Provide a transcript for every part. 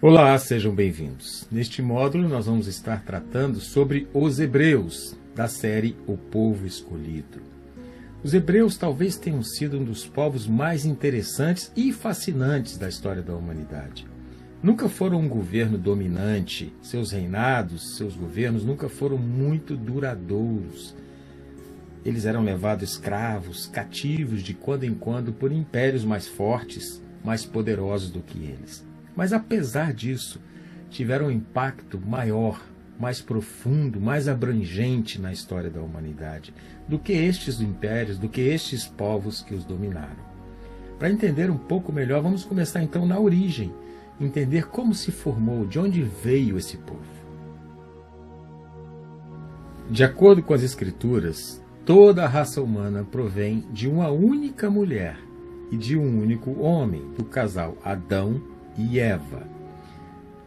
Olá, sejam bem-vindos. Neste módulo nós vamos estar tratando sobre os hebreus, da série O Povo Escolhido. Os hebreus talvez tenham sido um dos povos mais interessantes e fascinantes da história da humanidade. Nunca foram um governo dominante, seus reinados, seus governos nunca foram muito duradouros. Eles eram levados escravos, cativos de quando em quando por impérios mais fortes, mais poderosos do que eles. Mas apesar disso, tiveram um impacto maior, mais profundo, mais abrangente na história da humanidade do que estes impérios, do que estes povos que os dominaram. Para entender um pouco melhor, vamos começar então na origem, entender como se formou, de onde veio esse povo. De acordo com as Escrituras, toda a raça humana provém de uma única mulher e de um único homem, do casal Adão e Eva.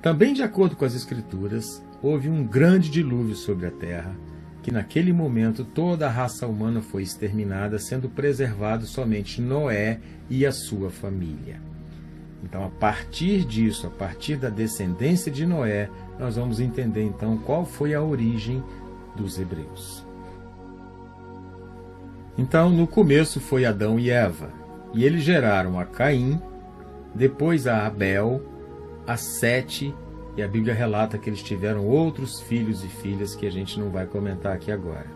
Também, de acordo com as Escrituras, houve um grande dilúvio sobre a terra, que naquele momento toda a raça humana foi exterminada, sendo preservado somente Noé e a sua família. Então, a partir disso, a partir da descendência de Noé, nós vamos entender então qual foi a origem dos hebreus. Então, no começo foi Adão e Eva, e eles geraram a Caim, depois a Abel, a Sete, e a Bíblia relata que eles tiveram outros filhos e filhas que a gente não vai comentar aqui agora.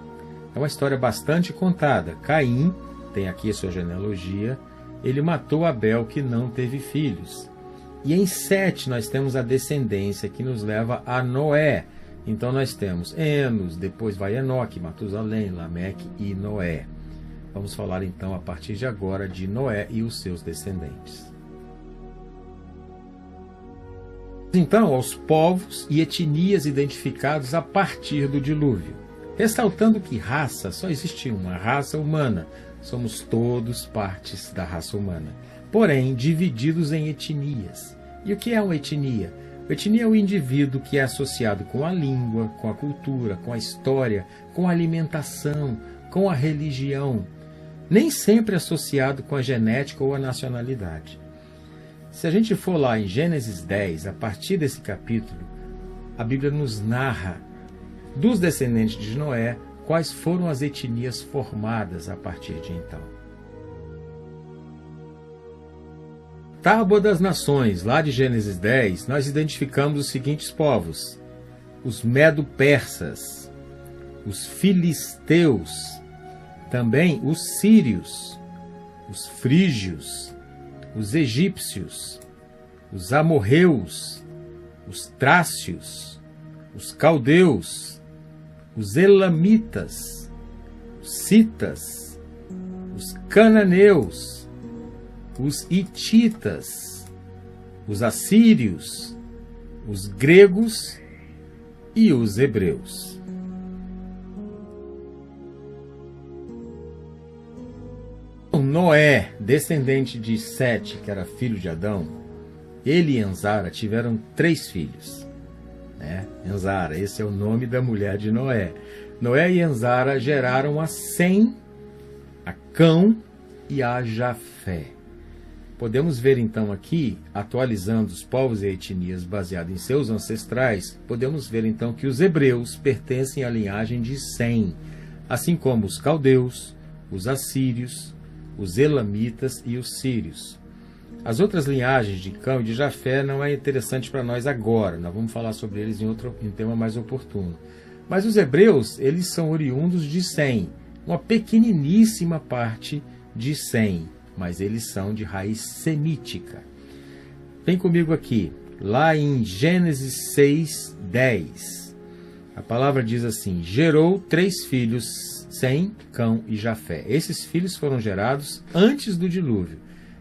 É uma história bastante contada. Caim, tem aqui a sua genealogia, ele matou Abel, que não teve filhos. E em Sete nós temos a descendência que nos leva a Noé. Então nós temos Enos, depois vai Enoque, Matusalém, Lameque e Noé. Vamos falar então a partir de agora de Noé e os seus descendentes. Então, aos povos e etnias identificados a partir do dilúvio, ressaltando que raça só existe uma, raça humana. Somos todos partes da raça humana, porém divididos em etnias. E o que é uma etnia? A etnia é o indivíduo que é associado com a língua, com a cultura, com a história, com a alimentação, com a religião, nem sempre associado com a genética ou a nacionalidade. Se a gente for lá em Gênesis 10, a partir desse capítulo, a Bíblia nos narra dos descendentes de Noé quais foram as etnias formadas a partir de então. Tábua das Nações, lá de Gênesis 10, nós identificamos os seguintes povos: os medo-persas, os filisteus, também os sírios, os frígios, os egípcios, os amorreus, os trácios, os caldeus, os elamitas, os citas, os cananeus, os hititas, os assírios, os gregos e os hebreus. Noé, descendente de Sete, que era filho de Adão, ele e Enzara tiveram 3 filhos. Enzara, esse é o nome da mulher de Noé. Noé e Enzara geraram a Sem, a Cão e a Jafé. Podemos ver então aqui, atualizando os povos e etnias baseados em seus ancestrais, podemos ver então que os hebreus pertencem à linhagem de Sem, assim como os caldeus, os assírios, os elamitas e os sírios. As outras linhagens de Cão e de Jafé não é interessante para nós agora, nós vamos falar sobre eles em tema mais oportuno. Mas os hebreus, eles são oriundos de Sem, uma pequeniníssima parte de Sem, mas eles são de raiz semítica. Vem comigo aqui, lá em Gênesis 6, 10. A palavra diz assim: gerou 3 filhos, Sem, Cão e Jafé. Esses filhos foram gerados antes do dilúvio.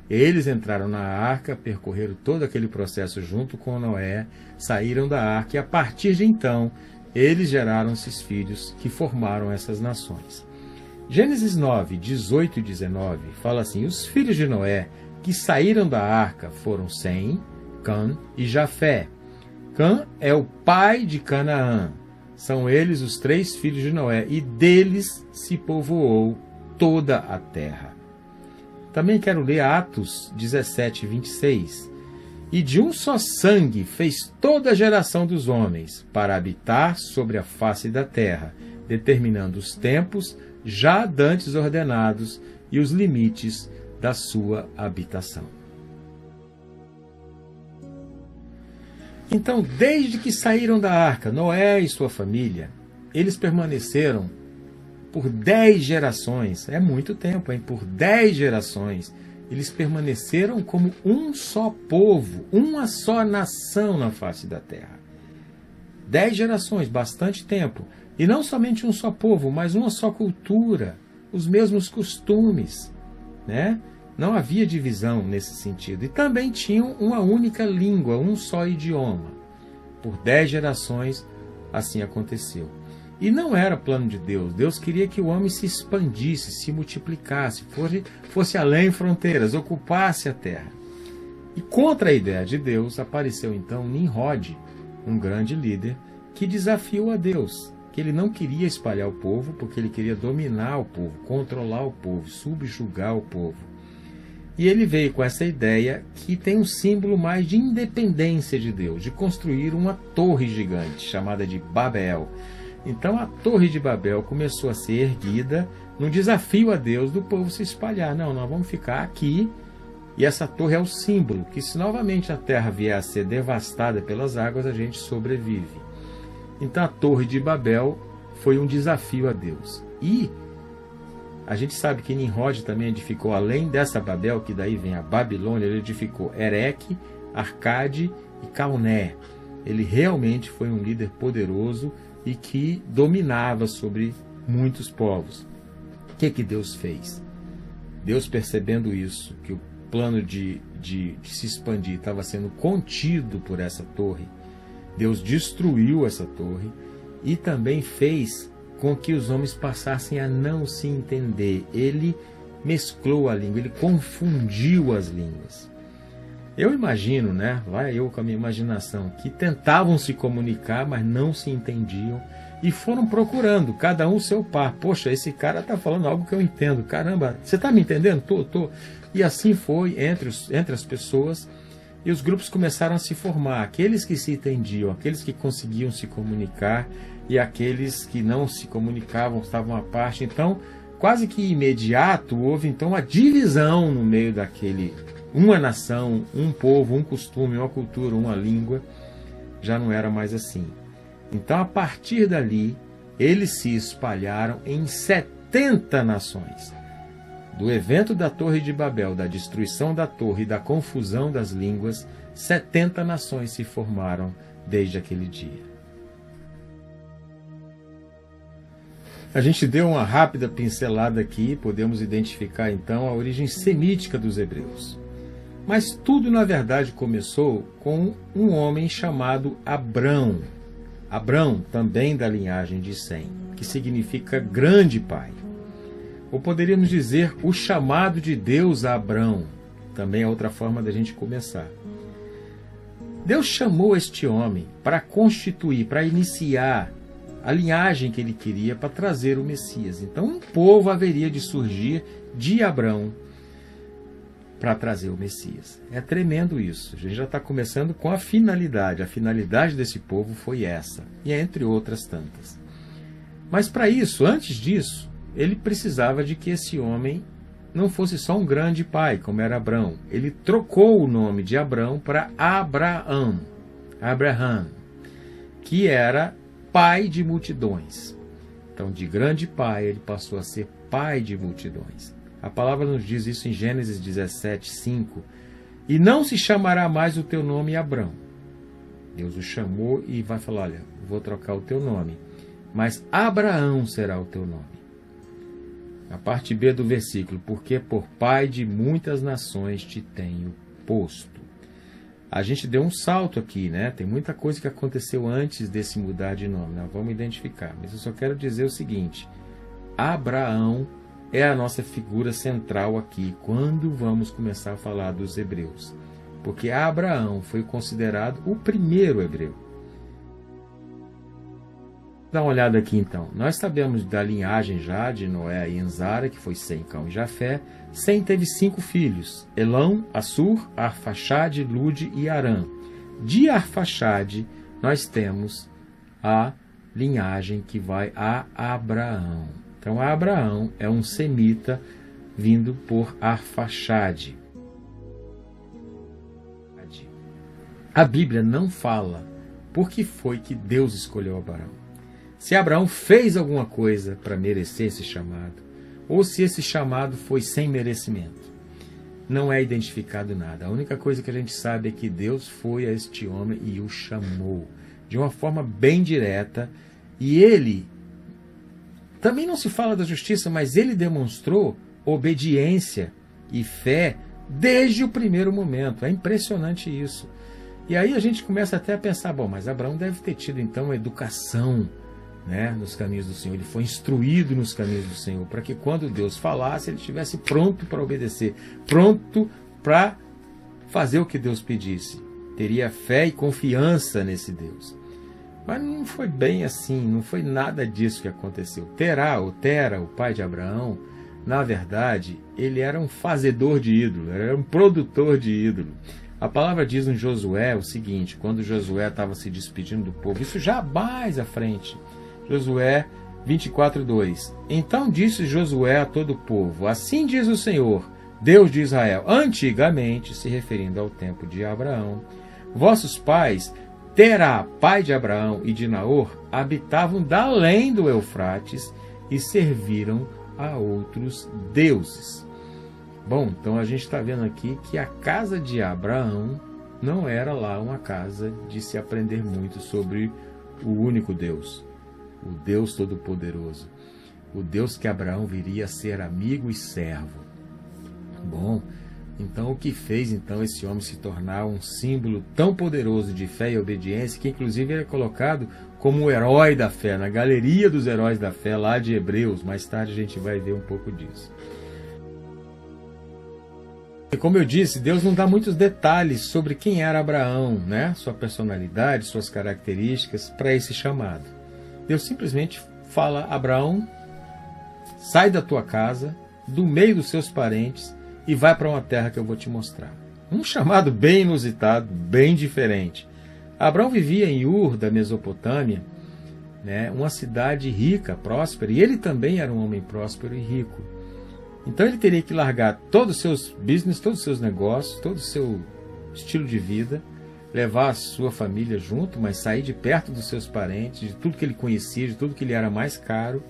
Eles entraram na arca, percorreram todo aquele processo junto com Noé, saíram da arca e a partir de então, eles geraram esses filhos que formaram essas nações. Gênesis 9, 18 e 19 fala assim: os filhos de Noé que saíram da arca foram Sem, Cã e Jafé. Cã é o pai de Canaã. São eles os 3 filhos de Noé, e deles se povoou toda a terra. Também quero ler Atos 17, 26. E de um só sangue fez toda a geração dos homens, para habitar sobre a face da terra, determinando os tempos já dantes ordenados e os limites da sua habitação. Então, desde que saíram da arca, Noé e sua família, eles permaneceram por 10 gerações, é muito tempo, hein? Por 10 gerações, eles permaneceram como um só povo, uma só nação na face da terra. 10 gerações, bastante tempo. E não somente um só povo, mas uma só cultura, os mesmos costumes, né? Não havia divisão nesse sentido. E também tinham uma única língua, um só idioma. Por 10 gerações, assim aconteceu. E não era plano de Deus. Deus queria que o homem se expandisse, se multiplicasse, fosse além fronteiras, ocupasse a terra. E contra a ideia de Deus, apareceu então Nimrod, um grande líder, que desafiou a Deus, que ele não queria espalhar o povo, porque ele queria dominar o povo, controlar o povo, subjugar o povo. E ele veio com essa ideia que tem um símbolo mais de independência de Deus, de construir uma torre gigante, chamada de Babel. Então a Torre de Babel começou a ser erguida no desafio a Deus do povo se espalhar. Não, nós vamos ficar aqui, e essa torre é o símbolo que, se novamente a terra vier a ser devastada pelas águas, a gente sobrevive. Então a Torre de Babel foi um desafio a Deus. E a gente sabe que Nimrod também edificou, além dessa Babel, que daí vem a Babilônia, ele edificou Ereque, Arcade e Calné. Ele realmente foi um líder poderoso e que dominava sobre muitos povos. O que Deus fez? Deus, percebendo isso, que o plano de se expandir estava sendo contido por essa torre, Deus destruiu essa torre e também fez com que os homens passassem a não se entender. Ele mesclou a língua, ele confundiu as línguas. Eu imagino, né? Vai eu com a minha imaginação, que tentavam se comunicar, mas não se entendiam e foram procurando, cada um seu par. Poxa, esse cara está falando algo que eu entendo. Caramba, você está me entendendo? Tô. E assim foi entre as pessoas, e os grupos começaram a se formar. Aqueles que se entendiam, aqueles que conseguiam se comunicar, e aqueles que não se comunicavam, estavam à parte. Então, quase que imediato, houve então a divisão no meio daquele... Uma nação, um povo, um costume, uma cultura, uma língua, já não era mais assim. Então, a partir dali, eles se espalharam em 70 nações. Do evento da Torre de Babel, da destruição da torre e da confusão das línguas, 70 nações se formaram desde aquele dia. A gente deu uma rápida pincelada aqui, podemos identificar então a origem semítica dos hebreus. Mas tudo, na verdade, começou com um homem chamado Abrão. Abrão, também da linhagem de Sem, que significa grande pai. Ou poderíamos dizer o chamado de Deus a Abrão. Também é outra forma da gente começar. Deus chamou este homem para constituir, para iniciar a linhagem que ele queria para trazer o Messias. Então um povo haveria de surgir de Abrão para trazer o Messias. É tremendo isso. A gente já está começando com a finalidade. A finalidade desse povo foi essa, e entre outras tantas. Mas para isso, antes disso, ele precisava de que esse homem não fosse só um grande pai, como era Abrão. Ele trocou o nome de Abrão para Abraão, que era pai de multidões. Então, de grande pai, ele passou a ser pai de multidões. A palavra nos diz isso em Gênesis 17, 5. E não se chamará mais o teu nome Abrão. Deus o chamou e vai falar, olha, vou trocar o teu nome, mas Abraão será o teu nome. A parte B do versículo, porque por pai de muitas nações te tenho posto. A gente deu um salto aqui, né? Tem muita coisa que aconteceu antes desse mudar de nome, nós vamos identificar. Mas eu só quero dizer o seguinte, Abraão é a nossa figura central aqui, quando vamos começar a falar dos hebreus. Porque Abraão foi considerado o primeiro hebreu. Dá uma olhada aqui então. Nós sabemos da linhagem já de Noé e Enzara, que foi Sem, Cão e Jafé. Sem teve 5 filhos: Elão, Assur, Arfaxade, Lude e Arã. De Arfaxade, nós temos a linhagem que vai a Abraão. Então, Abraão é um semita vindo por Arfaxade. A Bíblia não fala por que foi que Deus escolheu Abraão. Se Abraão fez alguma coisa para merecer esse chamado, ou se esse chamado foi sem merecimento. Não é identificado nada. A única coisa que a gente sabe é que Deus foi a este homem e o chamou de uma forma bem direta. E ele, também não se fala da justiça, mas ele demonstrou obediência e fé desde o primeiro momento. É impressionante isso. E aí a gente começa até a pensar, bom, mas Abraão deve ter tido então uma educação, né, nos caminhos do Senhor. Ele foi instruído nos caminhos do Senhor, para que quando Deus falasse, ele estivesse pronto para obedecer, pronto para fazer o que Deus pedisse. Teria fé e confiança nesse Deus. Mas não foi bem assim, não foi nada disso que aconteceu. Terá, o pai de Abraão, na verdade, ele era um fazedor de ídolo, era um produtor de ídolo. A palavra diz em Josué o seguinte, quando Josué estava se despedindo do povo, isso já mais à frente, Josué 24:2. Então disse Josué a todo o povo: assim diz o Senhor, Deus de Israel, antigamente, se referindo ao tempo de Abraão, vossos pais, Terá, pai de Abraão e de Naor, habitavam da além do Eufrates e serviram a outros deuses. Bom, então a gente está vendo aqui que a casa de Abraão não era lá uma casa de se aprender muito sobre o único Deus, o Deus Todo-Poderoso, o Deus que Abraão viria a ser amigo e servo. Bom, então o que fez então esse homem se tornar um símbolo tão poderoso de fé e obediência, que inclusive é colocado como o herói da fé, na galeria dos heróis da fé lá de Hebreus. Mais tarde a gente vai ver um pouco disso. E como eu disse, Deus não dá muitos detalhes sobre quem era Abraão, né? Sua personalidade, suas características para esse chamado. Deus simplesmente fala: Abraão, sai da tua casa, do meio dos seus parentes e vai para uma terra que eu vou te mostrar. Um chamado bem inusitado, bem diferente. Abraão vivia em Ur, da Mesopotâmia, né? Uma cidade rica, próspera, e ele também era um homem próspero e rico. Então ele teria que largar todos os seus business, todos os seus negócios, todo o seu estilo de vida, levar a sua família junto, mas sair de perto dos seus parentes, de tudo que ele conhecia, de tudo que lhe era mais caro,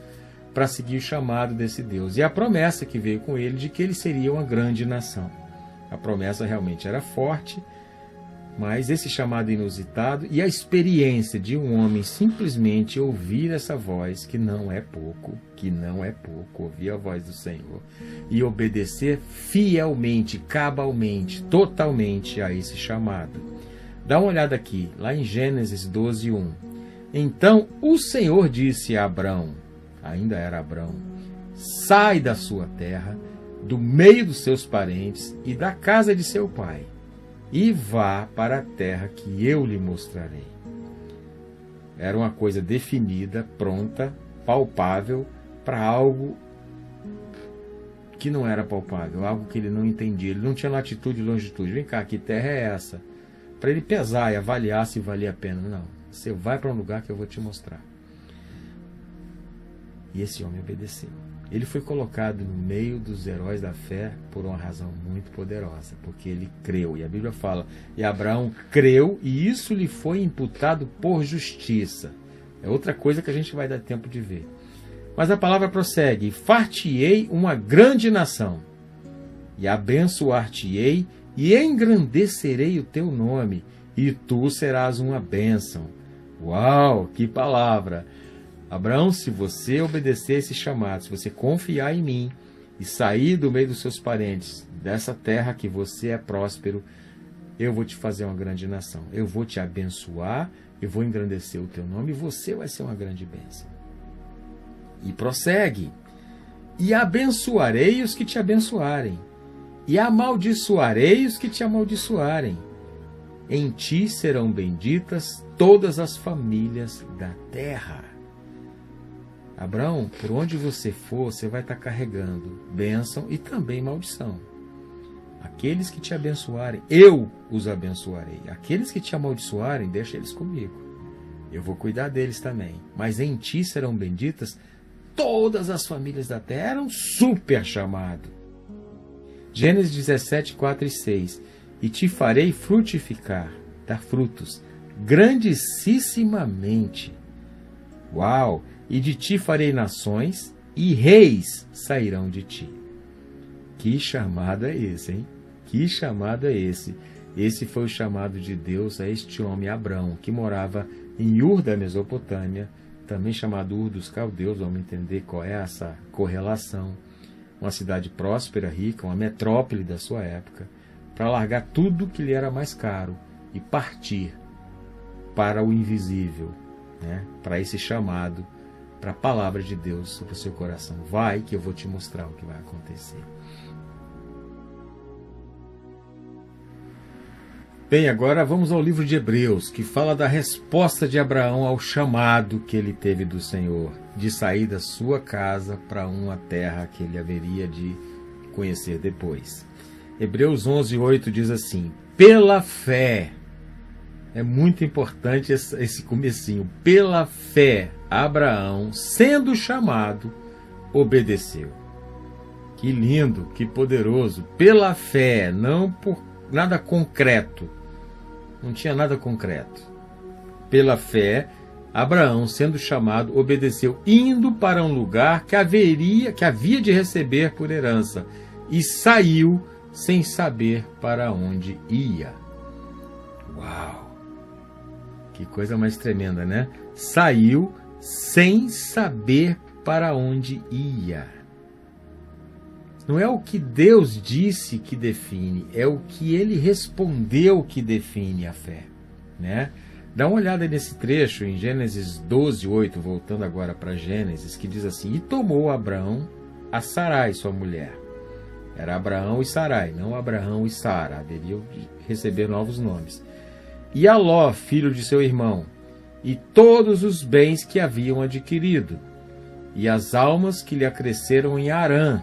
para seguir o chamado desse Deus. E a promessa que veio com ele de que ele seria uma grande nação. A promessa realmente era forte, mas esse chamado inusitado e a experiência de um homem simplesmente ouvir essa voz, que não é pouco, ouvir a voz do Senhor e obedecer fielmente, cabalmente, totalmente a esse chamado. Dá uma olhada aqui, lá em Gênesis 12:1. Então o Senhor disse a Abrão, ainda era Abrão: sai da sua terra, do meio dos seus parentes e da casa de seu pai, e vá para a terra que eu lhe mostrarei. Era uma coisa definida, pronta, palpável, para algo que não era palpável, algo que ele não entendia. Ele não tinha latitude e longitude. Vem cá, que terra é essa? Para ele pesar e avaliar se valia a pena. Não, você vai para um lugar que eu vou te mostrar. E esse homem obedeceu. Ele foi colocado no meio dos heróis da fé por uma razão muito poderosa, porque ele creu. E a Bíblia fala, e Abraão creu, e isso lhe foi imputado por justiça. É outra coisa que a gente vai dar tempo de ver. Mas a palavra prossegue: far-te-ei uma grande nação, e abençoar-te-ei, e engrandecerei o teu nome, e tu serás uma bênção. Uau, que palavra! Abraão, se você obedecer esse chamado, se você confiar em mim e sair do meio dos seus parentes, dessa terra que você é próspero, eu vou te fazer uma grande nação. Eu vou te abençoar, eu vou engrandecer o teu nome e você vai ser uma grande bênção. E prossegue: e abençoarei os que te abençoarem, e amaldiçoarei os que te amaldiçoarem. Em ti serão benditas todas as famílias da terra. Abraão, por onde você for, você vai estar carregando bênção e também maldição. Aqueles que te abençoarem, eu os abençoarei. Aqueles que te amaldiçoarem, deixa eles comigo. Eu vou cuidar deles também. Mas em ti serão benditas todas as famílias da terra. Era um super chamado. Gênesis 17, 4 e 6. E te farei frutificar, dar frutos, grandissimamente. Uau! E de ti farei nações, e reis sairão de ti. Que chamado é esse, hein? Que chamado é esse? Esse foi o chamado de Deus a este homem Abrão, que morava em Ur da Mesopotâmia, também chamado Ur dos Caldeus, vamos entender qual é essa correlação. Uma cidade próspera, rica, uma metrópole da sua época, para largar tudo que lhe era mais caro e partir para o invisível, né? Para esse chamado, para a palavra de Deus sobre o seu coração. Vai que eu vou te mostrar o que vai acontecer. Bem, agora vamos ao livro de Hebreus, que fala da resposta de Abraão ao chamado que ele teve do Senhor, de sair da sua casa para uma terra que ele haveria de conhecer depois. Hebreus 11:8 diz assim: pela fé, é muito importante esse comecinho, pela fé, Abraão, sendo chamado, obedeceu. Que lindo, que poderoso, pela fé, não por nada concreto. Não tinha nada concreto. Pela fé, Abraão, sendo chamado, obedeceu, indo para um lugar que havia de receber por herança, e saiu sem saber para onde ia. Uau! Que coisa mais tremenda, né? Saiu sem saber para onde ia. Não é o que Deus disse que define, é o que ele respondeu que define a fé, né? Dá uma olhada nesse trecho em Gênesis 12:8, voltando agora para Gênesis, que diz assim: e tomou Abraão a Sarai, sua mulher. Era Abraão e Sarai, não Abraão e Sara, haveriam de receber novos nomes. E a Ló, filho de seu irmão, e todos os bens que haviam adquirido, e as almas que lhe acresceram em Harã,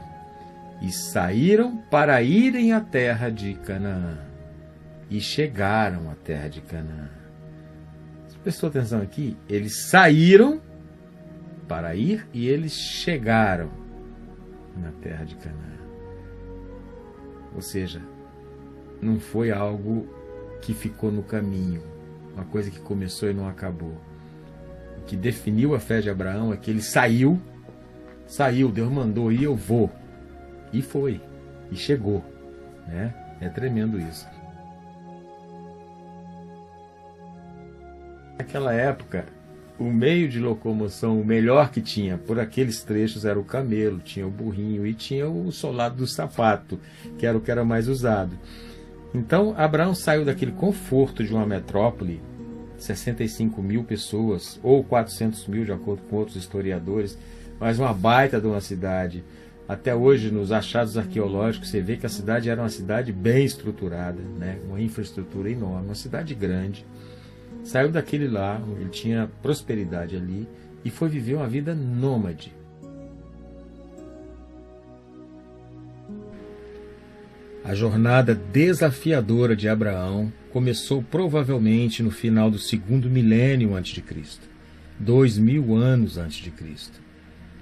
e saíram para irem à terra de Canaã. E chegaram à terra de Canaã. Você prestou atenção aqui? Eles saíram para ir e eles chegaram na terra de Canaã. Ou seja, não foi algo que ficou no caminho, uma coisa que começou e não acabou. O que definiu a fé de Abraão é que ele saiu, Deus mandou e eu vou. E foi, e chegou, né? É tremendo isso. Naquela época, o meio de locomoção, o melhor que tinha por aqueles trechos era o camelo, tinha o burrinho e tinha o solado do sapato, que era o que era mais usado. Então, Abraão saiu daquele conforto de uma metrópole, 65 mil pessoas, ou 400 mil, de acordo com outros historiadores, mas uma baita de uma cidade. Até hoje, nos achados arqueológicos, você vê que a cidade era uma cidade bem estruturada, né? Uma infraestrutura enorme, uma cidade grande. Saiu daquele lá, ele tinha prosperidade ali, e foi viver uma vida nômade. A jornada desafiadora de Abraão começou provavelmente no final do segundo milênio a.C., 2000 anos antes de Cristo.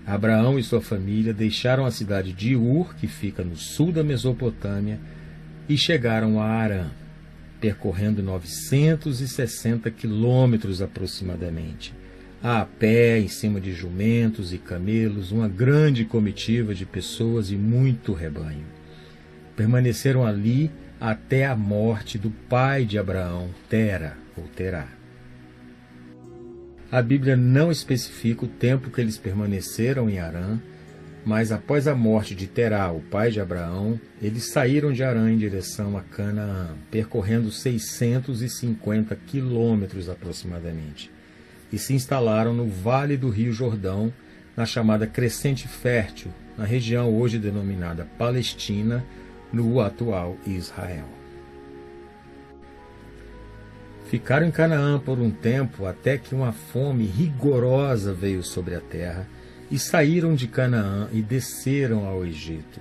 Abraão e sua família deixaram a cidade de Ur, que fica no sul da Mesopotâmia, e chegaram a Harã, percorrendo 960 quilômetros aproximadamente, a pé, em cima de jumentos e camelos, uma grande comitiva de pessoas e muito rebanho. Permaneceram ali até a morte do pai de Abraão, Tera, ou Terá. A Bíblia não especifica o tempo que eles permaneceram em Harã, mas após a morte de Terá, o pai de Abraão, eles saíram de Harã em direção a Canaã, percorrendo 650 quilômetros aproximadamente, e se instalaram no vale do Rio Jordão, na chamada Crescente Fértil, na região hoje denominada Palestina, no atual Israel. Ficaram em Canaã por um tempo até que uma fome rigorosa veio sobre a terra e saíram de Canaã e desceram ao Egito,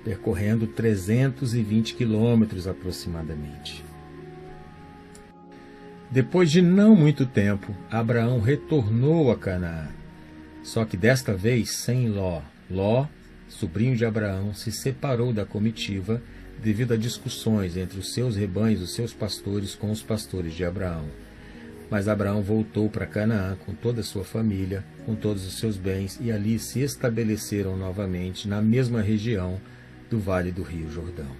percorrendo 320 quilômetros aproximadamente. Depois de não muito tempo, Abraão retornou a Canaã, só que desta vez sem Ló. Ló, sobrinho de Abraão, se separou da comitiva devido a discussões entre os seus rebanhos, os seus pastores, com os pastores de Abraão. Mas Abraão voltou para Canaã com toda a sua família, com todos os seus bens, e ali se estabeleceram novamente na mesma região do Vale do Rio Jordão.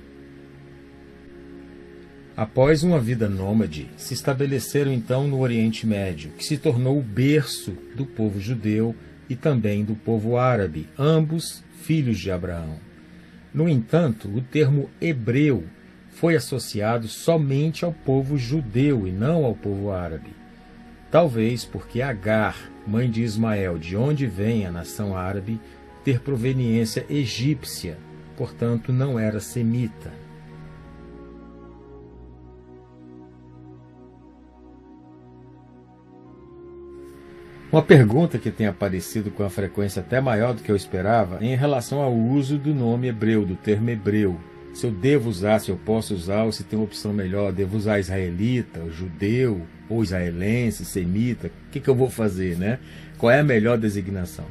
Após uma vida nômade, se estabeleceram então no Oriente Médio, que se tornou o berço do povo judeu e também do povo árabe, ambos filhos de Abraão. No entanto, o termo hebreu foi associado somente ao povo judeu e não ao povo árabe. Talvez porque Agar, mãe de Ismael, de onde vem a nação árabe, ter proveniência egípcia, portanto não era semita. Uma pergunta que tem aparecido com a frequência até maior do que eu esperava é em relação ao uso do nome hebreu, do termo hebreu. Se eu devo usar, se eu posso usar, ou se tem uma opção melhor, devo usar israelita, judeu, ou israelense, semita, o que eu vou fazer, né? Qual é a melhor designação?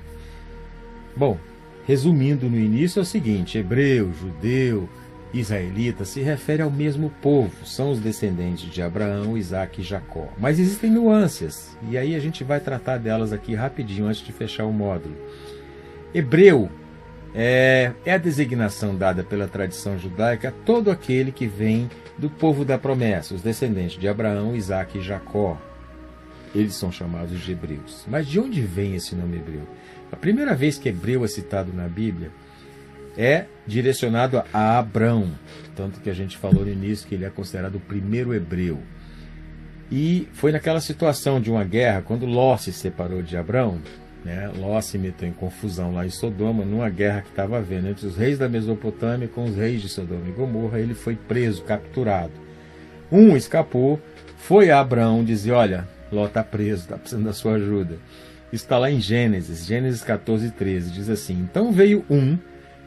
Bom, resumindo no início é o seguinte: hebreu, judeu, israelita se refere ao mesmo povo, são os descendentes de Abraão, Isaque e Jacó. Mas existem nuances, e aí a gente vai tratar delas aqui rapidinho antes de fechar o módulo. Hebreu é a designação dada pela tradição judaica a todo aquele que vem do povo da promessa, os descendentes de Abraão, Isaque e Jacó. Eles são chamados de hebreus. Mas de onde vem esse nome hebreu? A primeira vez que hebreu é citado na Bíblia é direcionado a Abrão, tanto que a gente falou no início que ele é considerado o primeiro hebreu. E foi naquela situação de uma guerra, quando Ló se separou de Abrão, né? Ló se meteu em confusão lá em Sodoma, numa guerra que estava havendo entre os reis da Mesopotâmia com os reis de Sodoma e Gomorra. Ele foi preso, capturado. Um escapou, foi a Abrão dizer: olha, Ló está preso, está precisando da sua ajuda. Isso está lá em Gênesis 14, 13, diz assim: então veio um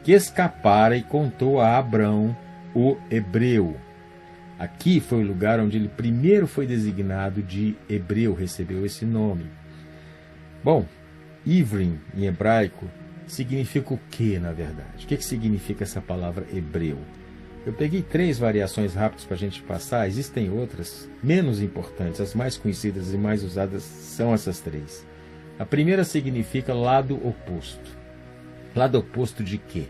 que escapara e contou a Abrão, o hebreu. Aqui foi o lugar onde ele primeiro foi designado de hebreu, recebeu esse nome. Bom, Ivrim, em hebraico, significa o que, na verdade? O que significa essa palavra hebreu? Eu peguei 3 variações rápidas para a gente passar, existem outras menos importantes, as mais conhecidas e mais usadas são essas 3. A primeira significa lado oposto. Lado oposto de quê?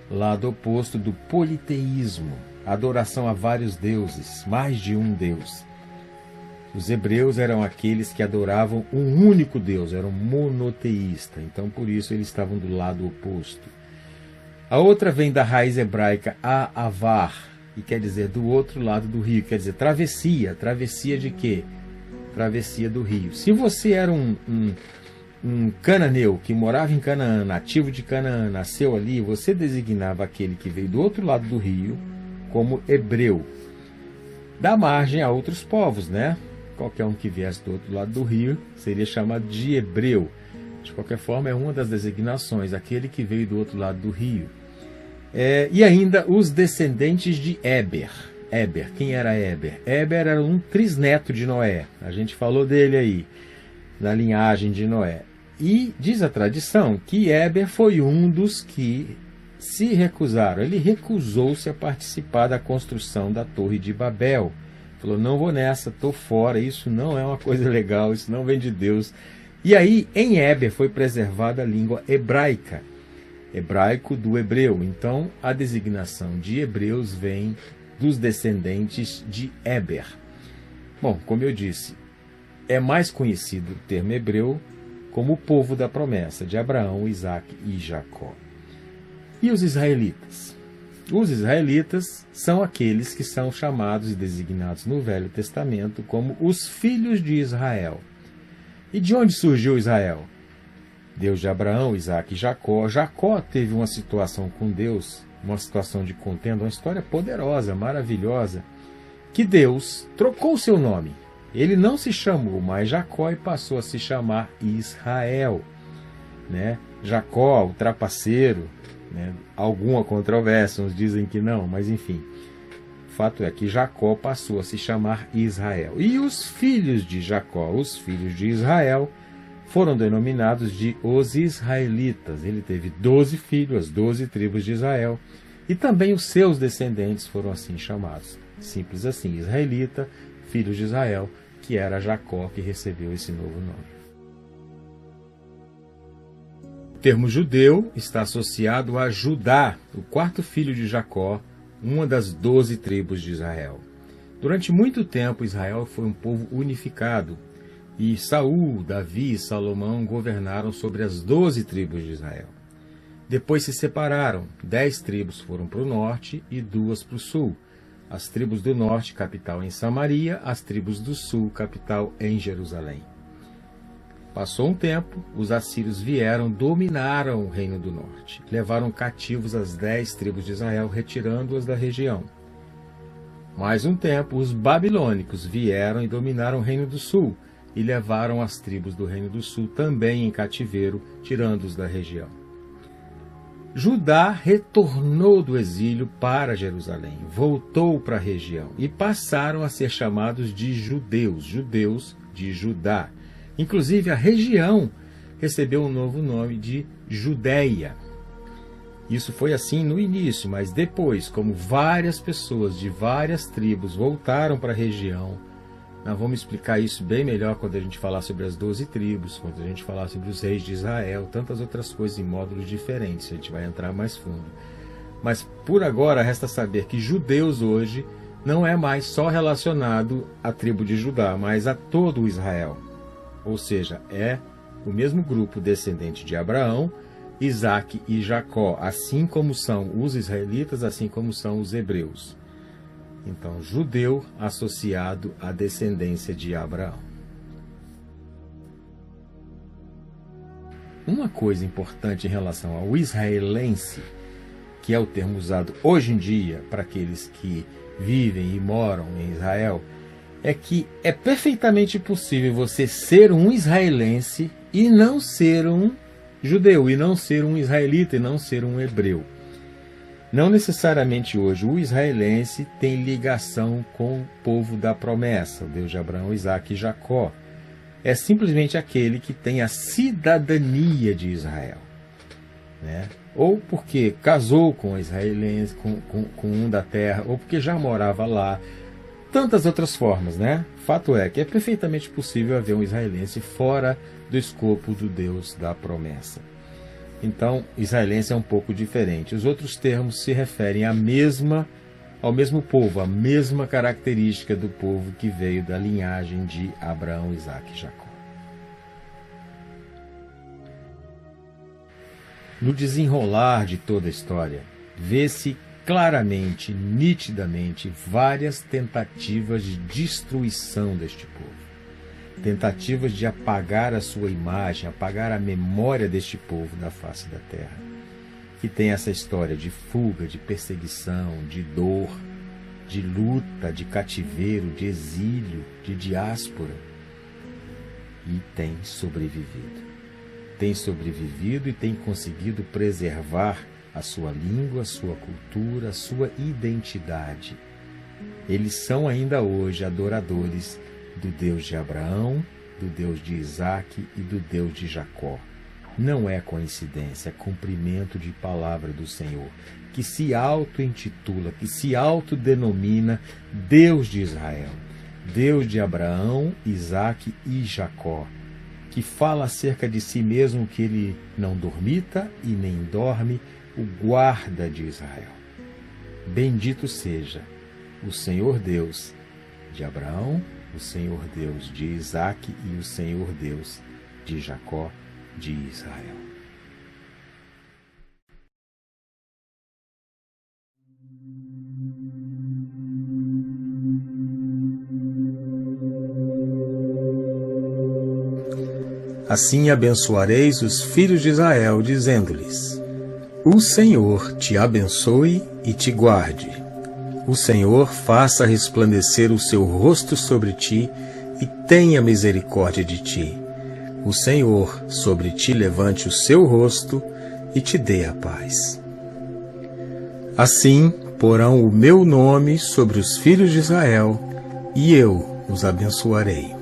Lado oposto do politeísmo, adoração a vários deuses, mais de um Deus. Os hebreus eram aqueles que adoravam um único Deus, eram monoteístas, então por isso eles estavam do lado oposto. A outra vem da raiz hebraica avar, e quer dizer do outro lado do rio, quer dizer travessia. Travessia de quê? Travessia do rio. Se você era um cananeu que morava em Canaã, nativo de Canaã, nasceu ali, você designava aquele que veio do outro lado do rio como hebreu. Dá margem a outros povos, né? Qualquer um que viesse do outro lado do rio seria chamado de hebreu. De qualquer forma, é uma das designações, aquele que veio do outro lado do rio. E ainda os descendentes de Éber. Éber, quem era Éber? Éber era um trisneto de Noé. A gente falou dele aí, na linhagem de Noé. E diz a tradição que Éber foi um dos que se recusaram. Ele recusou-se a participar da construção da Torre de Babel. Falou: não vou nessa, estou fora, isso não é uma coisa legal, isso não vem de Deus. E aí, em Éber foi preservada a língua hebraica, hebraico do hebreu. Então, a designação de hebreus vem dos descendentes de Éber. Bom, como eu disse, é mais conhecido o termo hebreu como o povo da promessa de Abraão, Isaque e Jacó. E os israelitas? Os israelitas são aqueles que são chamados e designados no Velho Testamento como os filhos de Israel. E de onde surgiu Israel? Deus de Abraão, Isaque e Jacó. Jacó teve uma situação com Deus, uma situação de contenda, uma história poderosa, maravilhosa, que Deus trocou seu nome. Ele não se chamou mais Jacó e passou a se chamar Israel. né? Jacó, o trapaceiro, né? Alguma controvérsia, uns dizem que não, mas enfim. O fato é que Jacó passou a se chamar Israel. E os filhos de Jacó, os filhos de Israel, foram denominados de os israelitas. Ele teve 12 filhos, as 12 tribos de Israel, e também os seus descendentes foram assim chamados. Simples assim, israelita, filhos de Israel, que era Jacó que recebeu esse novo nome. O termo judeu está associado a Judá, o quarto filho de Jacó, uma das 12 tribos de Israel. Durante muito tempo, Israel foi um povo unificado, e Saul, Davi e Salomão governaram sobre as 12 tribos de Israel. Depois se separaram, 10 tribos foram para o norte e 2 para o sul. As tribos do norte, capital em Samaria, as tribos do sul, capital em Jerusalém. Passou um tempo, os assírios vieram, dominaram o reino do norte. Levaram cativos as 10 tribos de Israel, retirando-as da região. Mais um tempo, os babilônicos vieram e dominaram o reino do sul, e levaram as tribos do reino do sul também em cativeiro, tirando-os da região. Judá retornou do exílio para Jerusalém, voltou para a região, e passaram a ser chamados de judeus, judeus de Judá. Inclusive, a região recebeu um novo nome de Judéia. Isso foi assim no início, mas depois, como várias pessoas de várias tribos voltaram para a região, nós vamos explicar isso bem melhor quando a gente falar sobre as 12 tribos, quando a gente falar sobre os reis de Israel, tantas outras coisas em módulos diferentes, a gente vai entrar mais fundo. Mas por agora resta saber que judeus hoje não é mais só relacionado à tribo de Judá, mas a todo o Israel. Ou seja, é o mesmo grupo descendente de Abraão, Isaque e Jacó, assim como são os israelitas, assim como são os hebreus. Então, judeu associado à descendência de Abraão. Uma coisa importante em relação ao israelense, que é o termo usado hoje em dia para aqueles que vivem e moram em Israel, é que é perfeitamente possível você ser um israelense e não ser um judeu, e não ser um israelita, e não ser um hebreu. Não necessariamente hoje o israelense tem ligação com o povo da promessa, o Deus de Abraão, Isaque e Jacó. É simplesmente aquele que tem a cidadania de Israel, né? Ou porque casou com israelense, com um da terra, ou porque já morava lá. Tantas outras formas, né? Fato é que é perfeitamente possível haver um israelense fora do escopo do Deus da promessa. Então, israelense é um pouco diferente. Os outros termos se referem ao mesmo povo, à mesma característica do povo que veio da linhagem de Abraão, Isaque e Jacó. No desenrolar de toda a história, vê-se claramente, nitidamente, várias tentativas de destruição deste povo. Tentativas de apagar a sua imagem, apagar a memória deste povo da face da terra. Que tem essa história de fuga, de perseguição, de dor, de luta, de cativeiro, de exílio, de diáspora. E tem sobrevivido. Tem sobrevivido e tem conseguido preservar a sua língua, a sua cultura, a sua identidade. Eles são ainda hoje adoradores do Deus de Abraão, do Deus de Isaque e do Deus de Jacó. Não é coincidência, é cumprimento de palavra do Senhor, que se auto-intitula, que se autodenomina Deus de Israel, Deus de Abraão, Isaque e Jacó, que fala acerca de si mesmo que ele não dormita e nem dorme, o guarda de Israel. Bendito seja o Senhor Deus de Abraão, o Senhor Deus de Isaque e o Senhor Deus de Jacó, de Israel. Assim abençoareis os filhos de Israel, dizendo-lhes: O Senhor te abençoe e te guarde. O Senhor faça resplandecer o seu rosto sobre ti e tenha misericórdia de ti. o Senhor sobre ti levante o seu rosto e te dê a paz. Assim porão o meu nome sobre os filhos de Israel, e eu os abençoarei.